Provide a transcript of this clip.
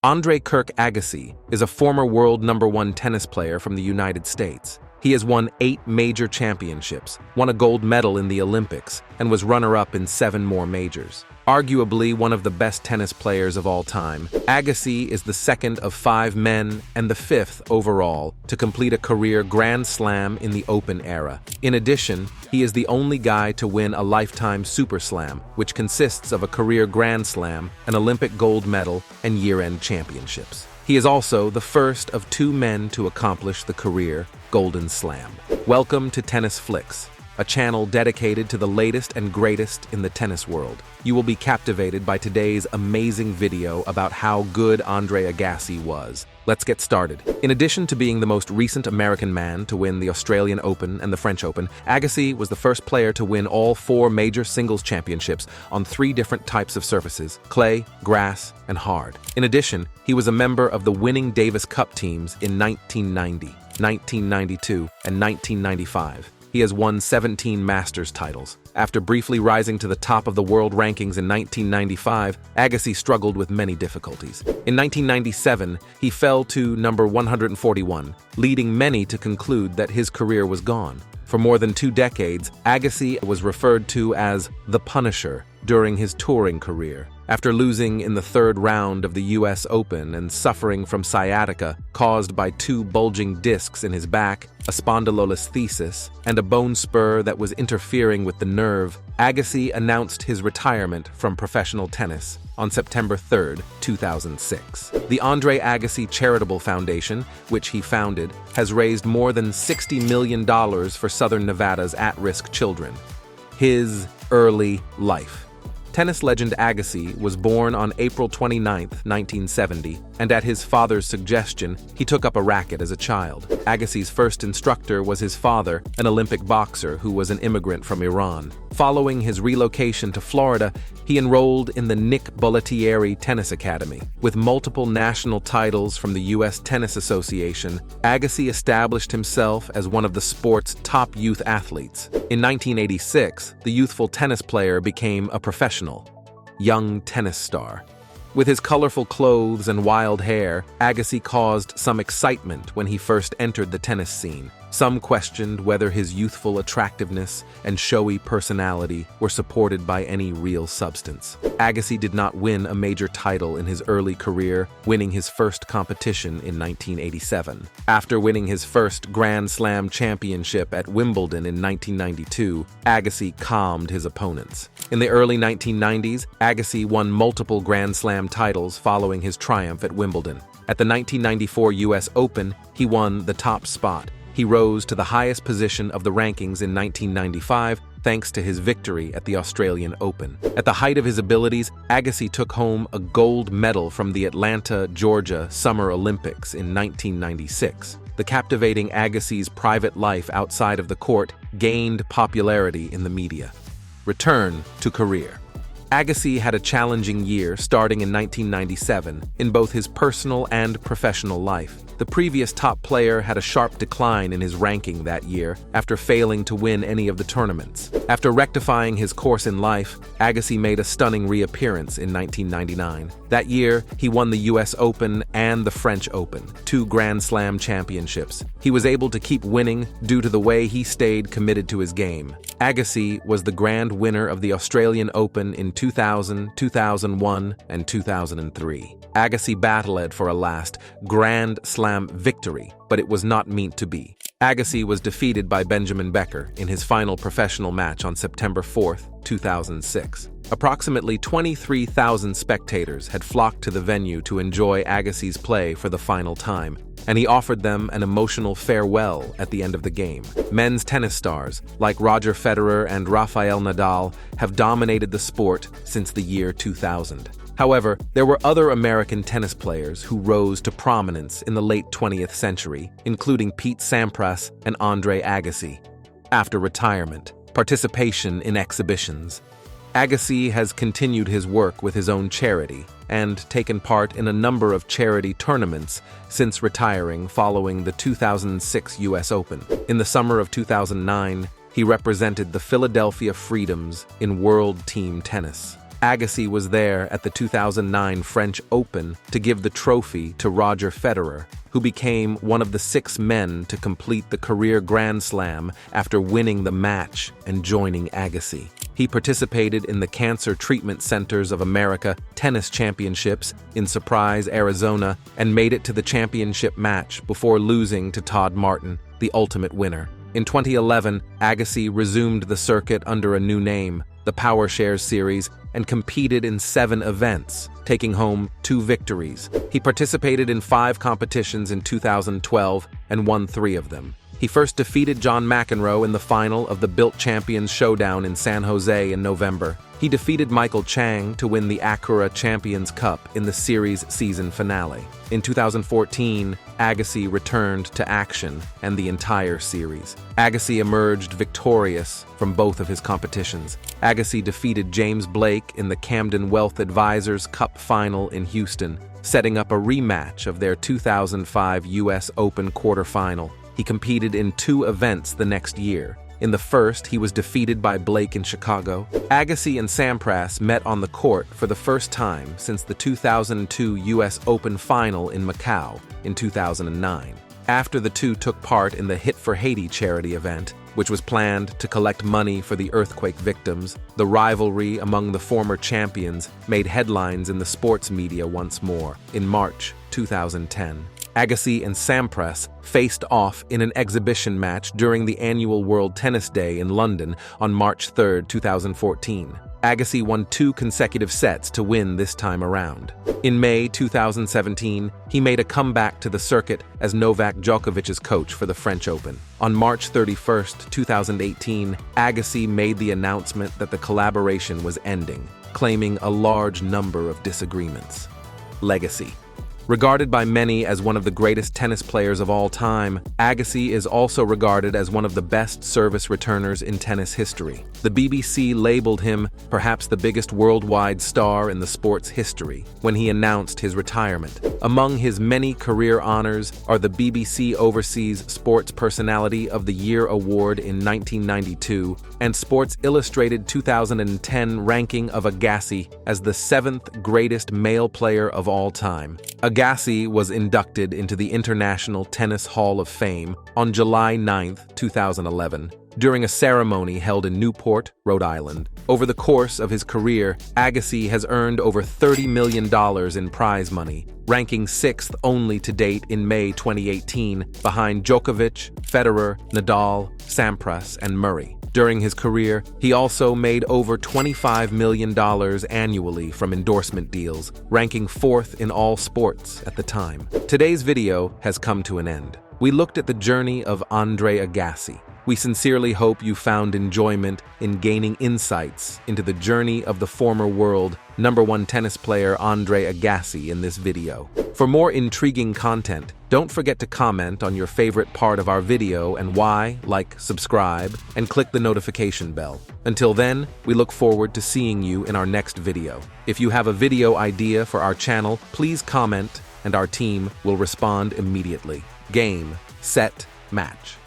Andre Agassi is a former world #1 tennis player from the United States. He has won 8 major championships, won a gold medal in the Olympics, and was runner-up in 7 more majors. Arguably one of the best tennis players of all time, Agassi is the second of 5 men and the 5th overall to complete a career Grand Slam in the Open era. In addition, he is the only guy to win a lifetime Super Slam, which consists of a career Grand Slam, an Olympic gold medal, and year-end championships. He is also the first of 2 men to accomplish the career Golden Slam. Welcome to Tennis Flicks, a channel dedicated to the latest and greatest in the tennis world. You will be captivated by today's amazing video about how good Andre Agassi was. Let's get started. In addition to being the most recent American man to win the Australian Open and the French Open, Agassi was the first player to win all 4 major singles championships on 3 different types of surfaces: clay, grass, and hard. In addition, he was a member of the winning Davis Cup teams in 1990, 1992, and 1995. He has won 17 Masters titles. After briefly rising to the top of the world rankings in 1995, Agassi struggled with many difficulties. In 1997, he fell to number 141, leading many to conclude that his career was gone. For more than 2 decades, Agassi was referred to as the Punisher during his touring career. After losing in the 3rd round of the US Open and suffering from sciatica caused by 2 bulging discs in his back, a spondylolisthesis, and a bone spur that was interfering with the nerve, Agassi announced his retirement from professional tennis on September 3, 2006. The Andre Agassi Charitable Foundation, which he founded, has raised more than $60 million for Southern Nevada's at-risk children. His early life. Tennis legend Agassi was born on April 29, 1970, and at his father's suggestion, he took up a racket as a child. Agassi's first instructor was his father, an Olympic boxer who was an immigrant from Iran. Following his relocation to Florida, he enrolled in the Nick Bollettieri Tennis Academy. With multiple national titles from the U.S. Tennis Association, Agassi established himself as one of the sport's top youth athletes. In 1986, the youthful tennis player became a professional young tennis star. With his colorful clothes and wild hair, Agassi caused some excitement when he first entered the tennis scene. Some questioned whether his youthful attractiveness and showy personality were supported by any real substance. Agassi did not win a major title in his early career, winning his first competition in 1987. After winning his first Grand Slam championship at Wimbledon in 1992, Agassi calmed his opponents. In the early 1990s, Agassi won multiple Grand Slam titles following his triumph at Wimbledon. At the 1994 US Open, he won the top spot. He rose to the highest position of the rankings in 1995 thanks to his victory at the Australian Open. At the height of his abilities, Agassi took home a gold medal from the Atlanta, Georgia Summer Olympics in 1996. The captivating Agassi's private life outside of the court gained popularity in the media. Return to career. Agassi had a challenging year starting in 1997 in both his personal and professional life. The previous top player had a sharp decline in his ranking that year after failing to win any of the tournaments. After rectifying his course in life, Agassi made a stunning reappearance in 1999. That year, he won the US Open and the French Open, 2 Grand Slam championships. He was able to keep winning due to the way he stayed committed to his game. Agassi was the grand winner of the Australian Open in 2000, 2001, and 2003. Agassi battled for a last Grand Slam victory, but it was not meant to be. Agassi was defeated by Benjamin Becker in his final professional match on September 4, 2006. Approximately 23,000 spectators had flocked to the venue to enjoy Agassi's play for the final time, and he offered them an emotional farewell at the end of the game. Men's tennis stars, like Roger Federer and Rafael Nadal, have dominated the sport since the year 2000. However, there were other American tennis players who rose to prominence in the late 20th century, including Pete Sampras and Andre Agassi. After retirement, participation in exhibitions. Agassi has continued his work with his own charity and taken part in a number of charity tournaments since retiring following the 2006 US Open. In the summer of 2009, he represented the Philadelphia Freedoms in World Team Tennis. Agassi was there at the 2009 French Open to give the trophy to Roger Federer, who became one of the 6 men to complete the career Grand Slam after winning the match and joining Agassi. He participated in the Cancer Treatment Centers of America Tennis Championships in Surprise, Arizona, and made it to the championship match before losing to Todd Martin, the ultimate winner. In 2011, Agassi resumed the circuit under a new name, the PowerShares Series, and competed in 7 events, taking home 2 victories. He participated in 5 competitions in 2012 and won 3 of them. He first defeated John McEnroe in the final of the Built Champions Showdown in San Jose in November. He defeated Michael Chang to win the Acura Champions Cup in the series season finale. In 2014, Agassi returned to action and the entire series. Agassi emerged victorious from both of his competitions. Agassi defeated James Blake in the Camden Wealth Advisors Cup final in Houston, setting up a rematch of their 2005 U.S. Open quarterfinal. He competed in 2 events the next year. In the first, he was defeated by Blake in Chicago. Agassi and Sampras met on the court for the first time since the 2002 U.S. Open final in Macau in 2009. After the two took part in the Hit for Haiti charity event, which was planned to collect money for the earthquake victims, the rivalry among the former champions made headlines in the sports media once more. In March 2010, Agassi and Sampras faced off in an exhibition match during the annual World Tennis Day in London on March 3, 2014. Agassi won 2 consecutive sets to win this time around. In May 2017, he made a comeback to the circuit as Novak Djokovic's coach for the French Open. On March 31, 2018, Agassi made the announcement that the collaboration was ending, claiming a large number of disagreements. Legacy. Regarded by many as one of the greatest tennis players of all time, Agassi is also regarded as one of the best service returners in tennis history. The BBC labeled him perhaps the biggest worldwide star in the sport's history when he announced his retirement. Among his many career honors are the BBC Overseas Sports Personality of the Year Award in 1992 and Sports Illustrated 2010 ranking of Agassi as the 7th greatest male player of all time. Agassi was inducted into the International Tennis Hall of Fame on July 9, 2011, during a ceremony held in Newport, Rhode Island. Over the course of his career, Agassi has earned over $30 million in prize money, ranking 6th only to date in May 2018, behind Djokovic, Federer, Nadal, Sampras, and Murray. During his career, he also made over $25 million annually from endorsement deals, ranking 4th in all sports at the time. Today's video has come to an end. We looked at the journey of Andre Agassi. We sincerely hope you found enjoyment in gaining insights into the journey of the former world #1 tennis player Andre Agassi in this video. For more intriguing content, don't forget to comment on your favorite part of our video and why, like, subscribe, and click the notification bell. Until then, we look forward to seeing you in our next video. If you have a video idea for our channel, please comment and our team will respond immediately. Game, set, match.